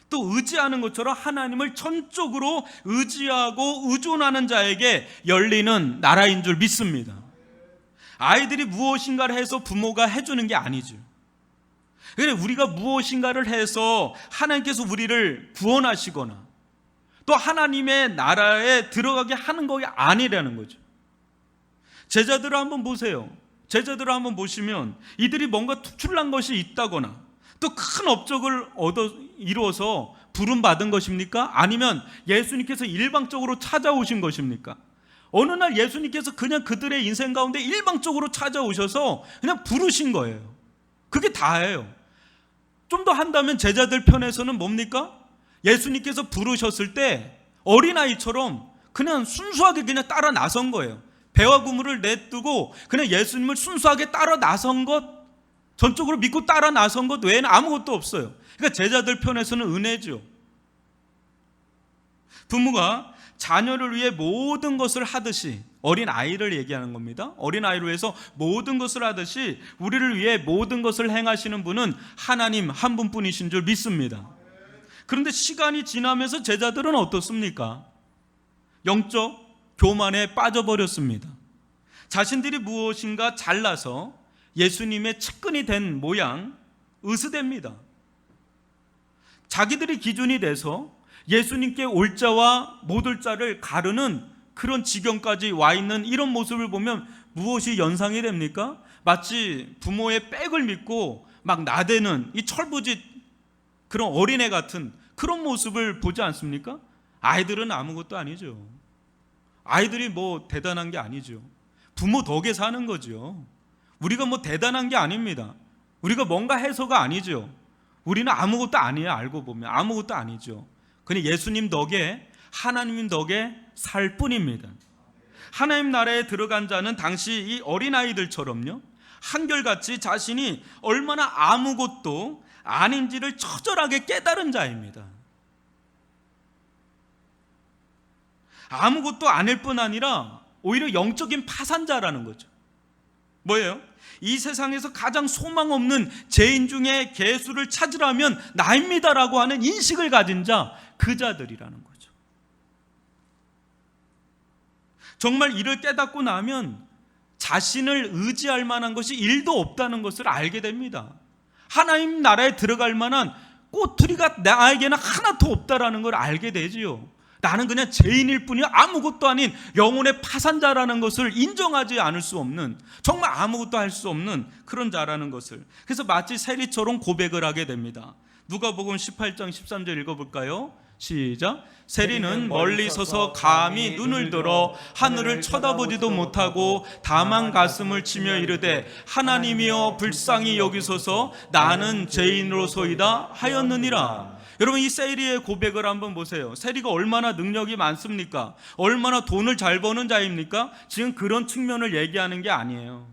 또 의지하는 것처럼 하나님을 전적으로 의지하고 의존하는 자에게 열리는 나라인 줄 믿습니다. 아이들이 무엇인가를 해서 부모가 해주는 게 아니죠. 그러니까 우리가 무엇인가를 해서 하나님께서 우리를 구원하시거나 또 하나님의 나라에 들어가게 하는 것이 아니라는 거죠. 제자들을 한번 보세요. 제자들을 한번 보시면 이들이 뭔가 특출난 것이 있다거나 또 큰 업적을 이루어서 부름받은 것입니까? 아니면 예수님께서 일방적으로 찾아오신 것입니까? 어느 날 예수님께서 그냥 그들의 인생 가운데 일방적으로 찾아오셔서 그냥 부르신 거예요. 그게 다예요. 좀 더 한다면 제자들 편에서는 뭡니까? 예수님께서 부르셨을 때 어린아이처럼 그냥 순수하게 그냥 따라 나선 거예요. 배와 그물을 내두고 그냥 예수님을 순수하게 따라 나선 것, 전적으로 믿고 따라 나선 것 외에는 아무것도 없어요. 그러니까 제자들 편에서는 은혜죠. 부모가 자녀를 위해 모든 것을 하듯이, 어린 아이를 얘기하는 겁니다. 어린 아이를 위해서 모든 것을 하듯이 우리를 위해 모든 것을 행하시는 분은 하나님 한 분뿐이신 줄 믿습니다. 그런데 시간이 지나면서 제자들은 어떻습니까? 영적 교만에 빠져버렸습니다. 자신들이 무엇인가 잘나서 예수님의 측근이 된 모양 으스댑니다. 자기들이 기준이 돼서 예수님께 올 자와 못 올 자를 가르는 그런 지경까지 와 있는 이런 모습을 보면 무엇이 연상이 됩니까? 마치 부모의 백을 믿고 막 나대는 이 철부지 그런 어린애 같은 그런 모습을 보지 않습니까? 아이들은 아무것도 아니죠. 아이들이 뭐 대단한 게 아니죠. 부모 덕에 사는 거죠. 우리가 뭐 대단한 게 아닙니다. 우리가 뭔가 해서가 아니죠. 우리는 아무것도 아니에요. 알고 보면 아무것도 아니죠. 그냥 예수님 덕에, 하나님 덕에 살 뿐입니다. 하나님 나라에 들어간 자는 당시 이 어린아이들처럼요, 한결같이 자신이 얼마나 아무것도 아닌지를 처절하게 깨달은 자입니다. 아무것도 아닐 뿐 아니라 오히려 영적인 파산자라는 거죠. 뭐예요? 이 세상에서 가장 소망 없는 죄인 중에 개수를 찾으라면 나입니다라고 하는 인식을 가진 자, 그 자들이라는 거죠. 정말 이를 깨닫고 나면 자신을 의지할 만한 것이 일도 없다는 것을 알게 됩니다. 하나님 나라에 들어갈 만한 꼬투리가 나에게는 하나도 없다라는 걸 알게 되지요. 나는 그냥 죄인일 뿐이야, 아무것도 아닌 영혼의 파산자라는 것을 인정하지 않을 수 없는, 정말 아무것도 할 수 없는 그런 자라는 것을, 그래서 마치 세리처럼 고백을 하게 됩니다. 누가복음 18장 13절 읽어볼까요? 시작. 세리는 멀리 서서 감히 눈을 들어 하늘을 쳐다보지도 못하고 다만 가슴을 치며 이르되 하나님이여 불쌍히 여기소서 나는 죄인으로소이다 하였느니라. 여러분, 이 세리의 고백을 한번 보세요. 세리가 얼마나 능력이 많습니까? 얼마나 돈을 잘 버는 자입니까? 지금 그런 측면을 얘기하는 게 아니에요.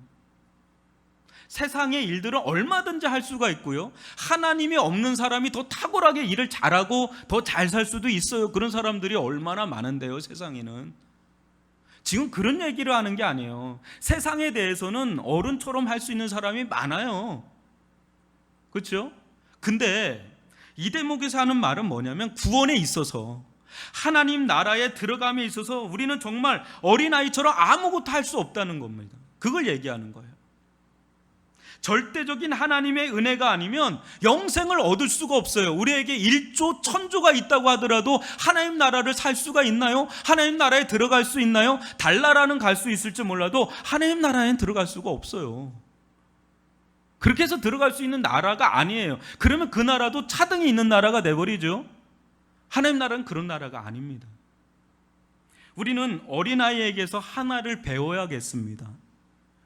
세상의 일들은 얼마든지 할 수가 있고요, 하나님이 없는 사람이 더 탁월하게 일을 잘하고 더 잘 살 수도 있어요. 그런 사람들이 얼마나 많은데요, 세상에는. 지금 그런 얘기를 하는 게 아니에요. 세상에 대해서는 어른처럼 할 수 있는 사람이 많아요. 그렇죠? 근데 이 대목에서 하는 말은 뭐냐면, 구원에 있어서, 하나님 나라에 들어감에 있어서 우리는 정말 어린아이처럼 아무것도 할 수 없다는 겁니다. 그걸 얘기하는 거예요. 절대적인 하나님의 은혜가 아니면 영생을 얻을 수가 없어요. 우리에게 1조 1000조가 있다고 하더라도 하나님 나라를 살 수가 있나요? 하나님 나라에 들어갈 수 있나요? 달나라는 갈 수 있을지 몰라도 하나님 나라에는 들어갈 수가 없어요. 그렇게 해서 들어갈 수 있는 나라가 아니에요. 그러면 그 나라도 차등이 있는 나라가 돼버리죠. 하나님 나라는 그런 나라가 아닙니다. 우리는 어린아이에게서 하나를 배워야겠습니다.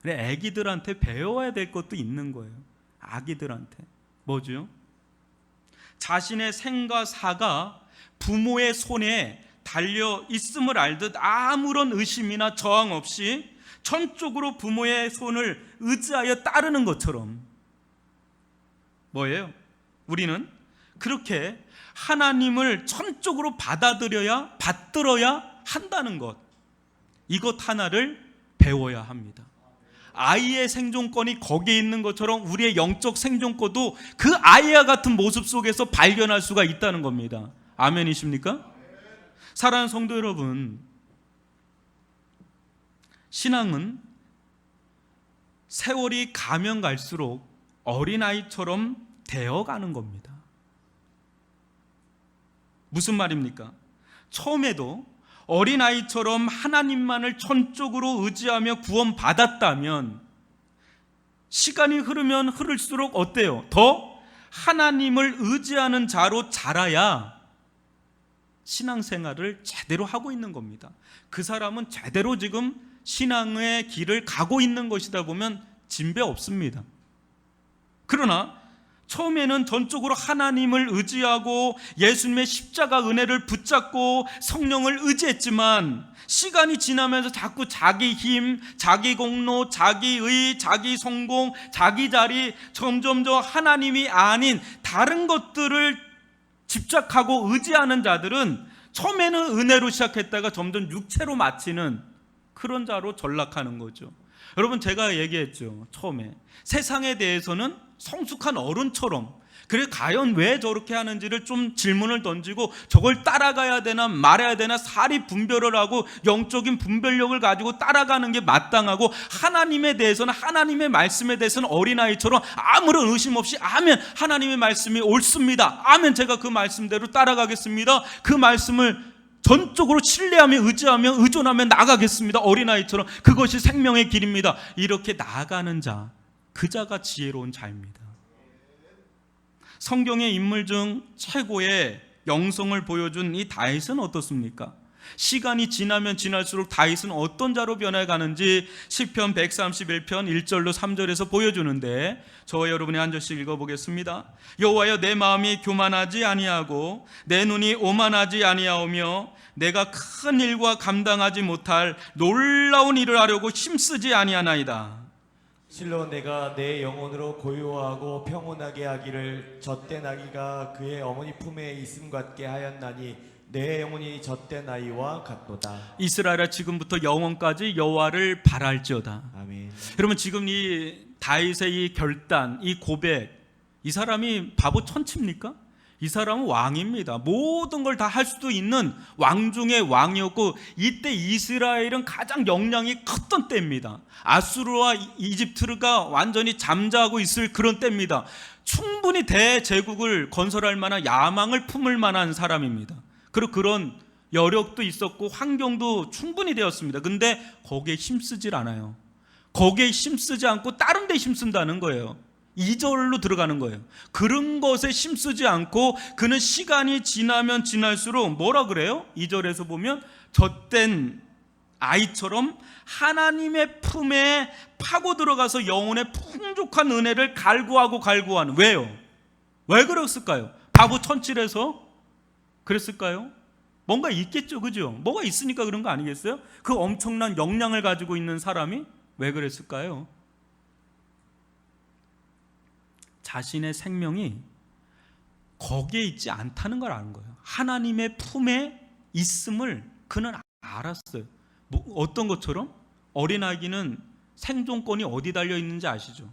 애기들한테 배워야 될 것도 있는 거예요. 아기들한테. 뭐죠? 자신의 생과 사가 부모의 손에 달려 있음을 알듯 아무런 의심이나 저항 없이 전적으로 부모의 손을 의지하여 따르는 것처럼 뭐예요? 우리는 그렇게 하나님을 전적으로 받들어야 한다는 것, 이것 하나를 배워야 합니다. 아이의 생존권이 거기에 있는 것처럼 우리의 영적 생존권도 그 아이와 같은 모습 속에서 발견할 수가 있다는 겁니다. 아멘이십니까? 사랑하는 성도 여러분, 신앙은 세월이 가면 갈수록 어린아이처럼 되어가는 겁니다. 무슨 말입니까? 처음에도 어린아이처럼 하나님만을 전적으로 의지하며 구원받았다면 시간이 흐르면 흐를수록 어때요? 더 하나님을 의지하는 자로 자라야 신앙생활을 제대로 하고 있는 겁니다. 그 사람은 제대로 지금 신앙의 길을 가고 있는 것이다 보면 진배 없습니다. 그러나 처음에는 전적으로 하나님을 의지하고 예수님의 십자가 은혜를 붙잡고 성령을 의지했지만 시간이 지나면서 자꾸 자기 힘, 자기 공로, 자기의, 자기 성공, 자기 자리, 점점 더 하나님이 아닌 다른 것들을 집착하고 의지하는 자들은 처음에는 은혜로 시작했다가 점점 육체로 마치는 그런 자로 전락하는 거죠. 여러분, 제가 얘기했죠. 처음에 세상에 대해서는 성숙한 어른처럼, 그래 과연 왜 저렇게 하는지를 좀 질문을 던지고 저걸 따라가야 되나 말아야 되나 사리 분별을 하고 영적인 분별력을 가지고 따라가는 게 마땅하고, 하나님에 대해서는, 하나님의 말씀에 대해서는 어린아이처럼 아무런 의심 없이 아멘, 하나님의 말씀이 옳습니다, 아멘, 제가 그 말씀대로 따라가겠습니다, 그 말씀을 전적으로 신뢰하며 의지하며 의존하며 나가겠습니다, 어린아이처럼 그것이 생명의 길입니다, 이렇게 나아가는 자, 그 자가 지혜로운 자입니다. 성경의 인물 중 최고의 영성을 보여준 이 다윗은 어떻습니까? 시간이 지나면 지날수록 다윗은 어떤 자로 변해가는지 시편 131편 1절로 3절에서 보여주는데, 저와 여러분이 한 절씩 읽어보겠습니다. 여호와여, 내 마음이 교만하지 아니하고 내 눈이 오만하지 아니하오며 내가 큰 일과 감당하지 못할 놀라운 일을 하려고 힘쓰지 아니하나이다. 실로 내가 내 영혼으로 고요하고 평온하게 하기를 젖된 아기가 그의 어머니 품에 있음 같게 하였나니 내 영혼이 젖된 아이와 같도다. 이스라엘아, 지금부터 영원까지 여호와를 바랄지어다. 아멘. 여러분, 지금 이 다윗의 이 결단, 이 고백, 이 사람이 바보 천치입니까? 이 사람은 왕입니다. 모든 걸 다 할 수도 있는 왕 중의 왕이었고, 이때 이스라엘은 가장 역량이 컸던 때입니다. 아수르와 이집트가 완전히 잠자고 있을 그런 때입니다. 충분히 대제국을 건설할 만한 야망을 품을 만한 사람입니다. 그리고 그런 여력도 있었고 환경도 충분히 되었습니다. 근데 거기에 힘쓰질 않아요. 거기에 힘쓰지 않고 다른 데 힘쓴다는 거예요. 2절로 들어가는 거예요. 그런 것에 힘쓰지 않고 그는 시간이 지나면 지날수록 뭐라 그래요? 2절에서 보면 젖된 아이처럼 하나님의 품에 파고 들어가서 영혼의 풍족한 은혜를 갈구하는. 왜요? 왜 그랬을까요? 바보 천칠해서 그랬을까요? 뭔가 있겠죠, 그죠? 뭐가 있으니까 그런 거 아니겠어요? 그 엄청난 역량을 가지고 있는 사람이 왜 그랬을까요? 자신의 생명이 거기에 있지 않다는 걸 아는 거예요. 하나님의 품에 있음을 그는 알았어요. 뭐 어떤 것처럼? 어린아기는 생존권이 어디 달려 있는지 아시죠?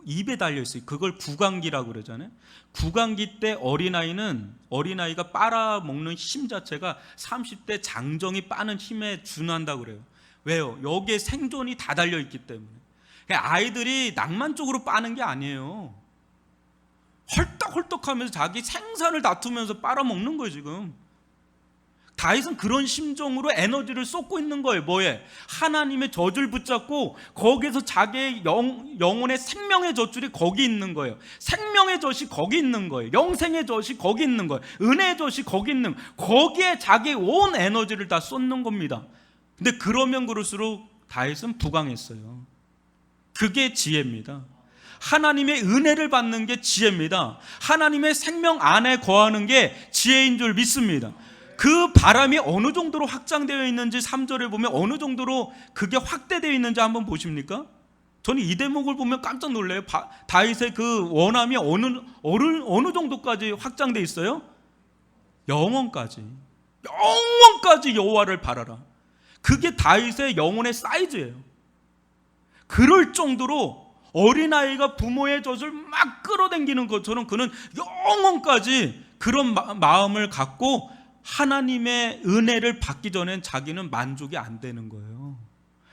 입에 달려 있어요. 그걸 구강기라고 그러잖아요. 구강기 때 어린아이가 빨아먹는 힘 자체가 30대 장정이 빠는 힘에 준한다고 그래요. 왜요? 여기에 생존이 다 달려 있기 때문에. 아이들이 낭만적으로 빠는 게 아니에요. 헐떡헐떡하면서 자기 생사를 다투면서 빨아먹는 거예요, 지금. 다윗은 그런 심정으로 에너지를 쏟고 있는 거예요. 뭐에? 하나님의 젖을 붙잡고 거기에서 자기의 영혼의 생명의 젖줄이 거기 있는 거예요. 생명의 젖이 거기 있는 거예요. 영생의 젖이 거기 있는 거예요. 은혜의 젖이 거기 있는 거예요. 거기에 자기 온 에너지를 다 쏟는 겁니다. 근데 그러면 그럴수록 다윗은 부강했어요. 그게 지혜입니다. 하나님의 은혜를 받는 게 지혜입니다. 하나님의 생명 안에 거하는 게 지혜인 줄 믿습니다. 그 바람이 어느 정도로 확장되어 있는지 3절에 보면 어느 정도로 그게 확대되어 있는지 한번 보십니까? 저는 이 대목을 보면 깜짝 놀라요. 다윗의 그 원함이 어느 정도까지 확장되어 있어요? 영원까지 여호와를 바라라. 그게 다윗의 영혼의 사이즈예요. 그럴 정도로 어린아이가 부모의 젖을 막 끌어당기는 것처럼 그는 영원까지 그런 마음을 갖고 하나님의 은혜를 받기 전엔 자기는 만족이 안 되는 거예요.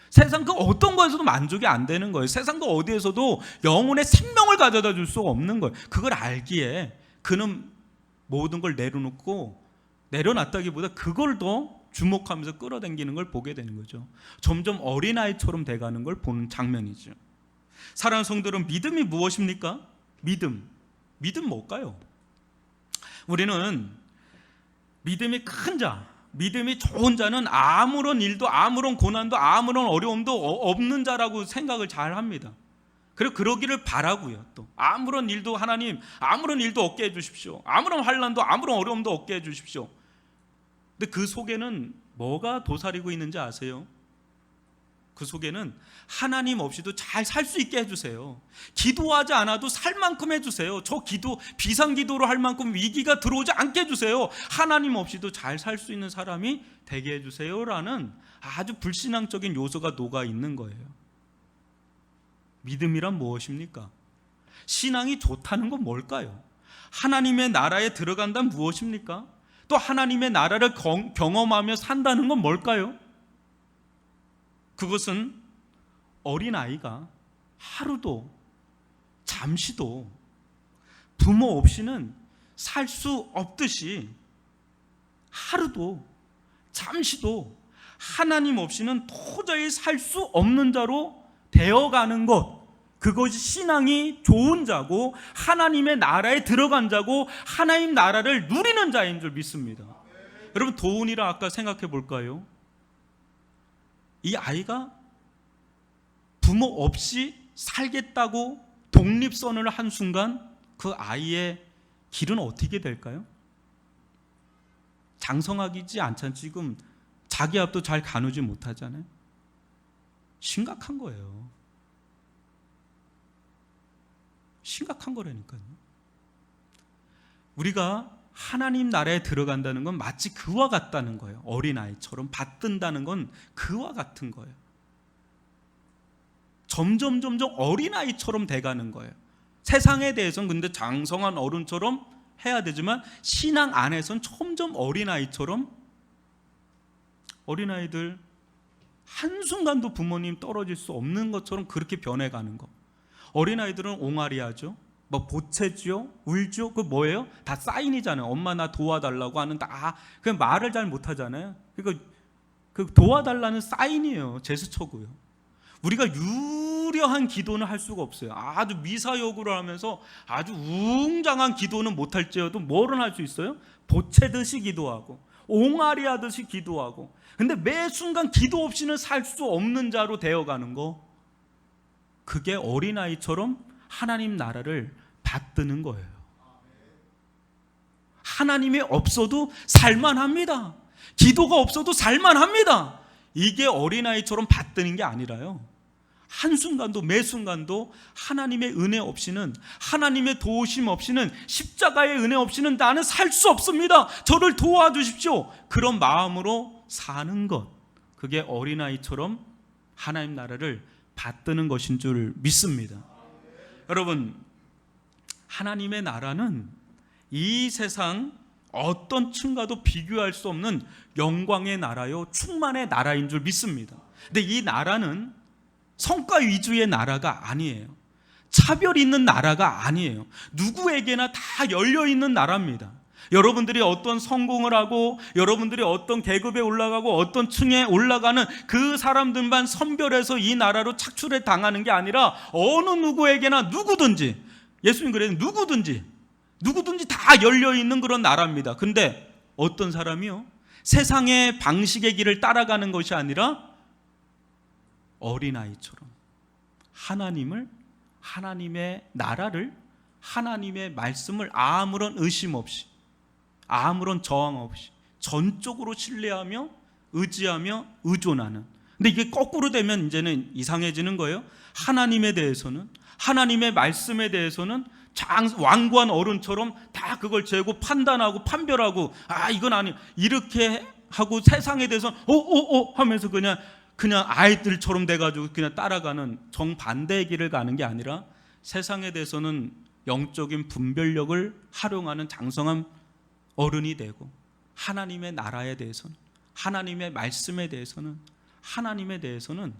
세상 그 어떤 거에서도 만족이 안 되는 거예요. 세상 그 어디에서도 영혼의 생명을 가져다 줄 수가 없는 거예요. 그걸 알기에 그는 모든 걸 내려놨다기보다 그걸 더 주목하면서 끌어당기는 걸 보게 되는 거죠. 점점 어린아이처럼 돼가는 걸 보는 장면이죠. 사랑하는 성도들은 믿음이 무엇입니까? 믿음 뭘까요? 우리는 믿음이 큰 자, 믿음이 좋은 자는 아무런 일도 아무런 고난도 아무런 어려움도 없는 자라고 생각을 잘 합니다. 그리고 그러기를 바라고요. 또 아무런 일도 하나님 아무런 일도 없게 해주십시오. 아무런 환난도 아무런 어려움도 없게 해주십시오. 근데 그 속에는 뭐가 도사리고 있는지 아세요? 그 속에는 하나님 없이도 잘 살 수 있게 해주세요. 기도하지 않아도 살 만큼 해주세요. 저 기도 비상기도로 할 만큼 위기가 들어오지 않게 해주세요. 하나님 없이도 잘 살 수 있는 사람이 되게 해주세요라는 아주 불신앙적인 요소가 녹아 있는 거예요. 믿음이란 무엇입니까? 신앙이 좋다는 건 뭘까요? 하나님의 나라에 들어간다는 무엇입니까? 또 하나님의 나라를 경험하며 산다는 건 뭘까요? 그것은 어린아이가 하루도 잠시도 부모 없이는 살 수 없듯이 하루도 잠시도 하나님 없이는 도저히 살 수 없는 자로 되어가는 것, 그것이 신앙이 좋은 자고 하나님의 나라에 들어간 자고 하나님 나라를 누리는 자인 줄 믿습니다. 여러분, 도훈이라 아까 생각해 볼까요? 이 아이가 부모 없이 살겠다고 독립선을 한 순간 그 아이의 길은 어떻게 될까요? 장성하지 않잖아요. 지금 자기 앞도 잘 가누지 못하잖아요. 심각한 거예요. 심각한 거라니까요. 우리가 하나님 나라에 들어간다는 건 마치 그와 같다는 거예요. 어린아이처럼 받든다는 건 그와 같은 거예요. 점점 어린아이처럼 돼가는 거예요. 세상에 대해서는 근데 장성한 어른처럼 해야 되지만 신앙 안에서는 점점 어린아이처럼, 어린아이들 한순간도 부모님 떨어질 수 없는 것처럼 그렇게 변해가는 거. 어린아이들은 옹알이하죠. 뭐 보채죠, 울죠. 그 뭐예요? 다 사인이잖아요. 엄마 나 도와달라고 하는 다 그냥 말을 잘 못하잖아요. 그러니까 그 도와달라는 사인이에요. 제스처고요. 우리가 유려한 기도는 할 수가 없어요. 아주 미사여구를 하면서 아주 웅장한 기도는 못할지어도 뭐는 할 수 있어요? 보채듯이 기도하고 옹알이하듯이 기도하고. 근데 매 순간 기도 없이는 살 수 없는 자로 되어가는 거, 그게 어린아이처럼 하나님 나라를 받드는 거예요. 하나님이 없어도 살만합니다. 기도가 없어도 살만합니다. 이게 어린아이처럼 받드는 게 아니라요, 한순간도 매순간도 하나님의 은혜 없이는, 하나님의 도우심 없이는, 십자가의 은혜 없이는 나는 살 수 없습니다. 저를 도와주십시오. 그런 마음으로 사는 것, 그게 어린아이처럼 하나님 나라를 받드는 것인 줄 믿습니다. 여러분, 하나님의 나라는 이 세상 어떤 층과도 비교할 수 없는 영광의 나라요, 충만의 나라인 줄 믿습니다. 근데 이 나라는 성과 위주의 나라가 아니에요. 차별 있는 나라가 아니에요. 누구에게나 다 열려있는 나라입니다. 여러분들이 어떤 성공을 하고 여러분들이 어떤 계급에 올라가고 어떤 층에 올라가는 그 사람들만 선별해서 이 나라로 착출해 당하는 게 아니라 어느 누구에게나 누구든지, 예수님 그래요, 누구든지 다 열려있는 그런 나라입니다. 근데 어떤 사람이요? 세상의 방식의 길을 따라가는 것이 아니라 어린아이처럼 하나님을 하나님의 나라를, 하나님의 말씀을 아무런 의심 없이, 아무런 저항 없이 전적으로 신뢰하며 의지하며 의존하는. 근데 이게 거꾸로 되면 이제는 이상해지는 거예요. 하나님에 대해서는, 하나님의 말씀에 대해서는 완고한 어른처럼 다 그걸 재고 판단하고 판별하고, 이건 아니, 이렇게 하고 세상에 대해서 하면서 그냥 아이들처럼 돼가지고 그냥 따라가는 정반대의 길을 가는 게 아니라, 세상에 대해서는 영적인 분별력을 활용하는 장성한 어른이 되고, 하나님의 나라에 대해서는, 하나님의 말씀에 대해서는, 하나님에 대해서는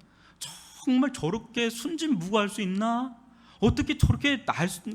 정말 저렇게 순진무구할 수 있나? 어떻게 저렇게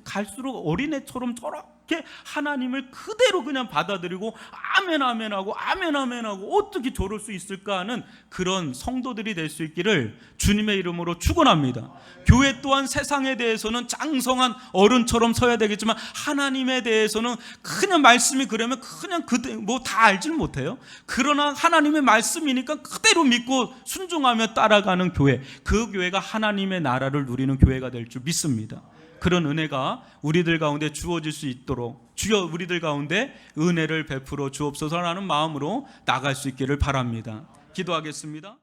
갈수록 어린애처럼 저렇게 하나님을 그대로 그냥 받아들이고 아멘 아멘하고 아멘 아멘하고 어떻게 저럴 수 있을까 하는 그런 성도들이 될 수 있기를 주님의 이름으로 축원합니다. 교회 또한 세상에 대해서는 장성한 어른처럼 서야 되겠지만, 하나님에 대해서는 그냥 말씀이 그러면 그냥 뭐 다 알지는 못해요. 그러나 하나님의 말씀이니까 그대로 믿고 순종하며 따라가는 교회, 그 교회가 하나님의 나라를 누리는 교회가 될 줄 믿습니다. 그런 은혜가 우리들 가운데 주어질 수 있도록 주여 우리들 가운데 은혜를 베풀어 주옵소서라는 마음으로 나갈 수 있기를 바랍니다. 기도하겠습니다.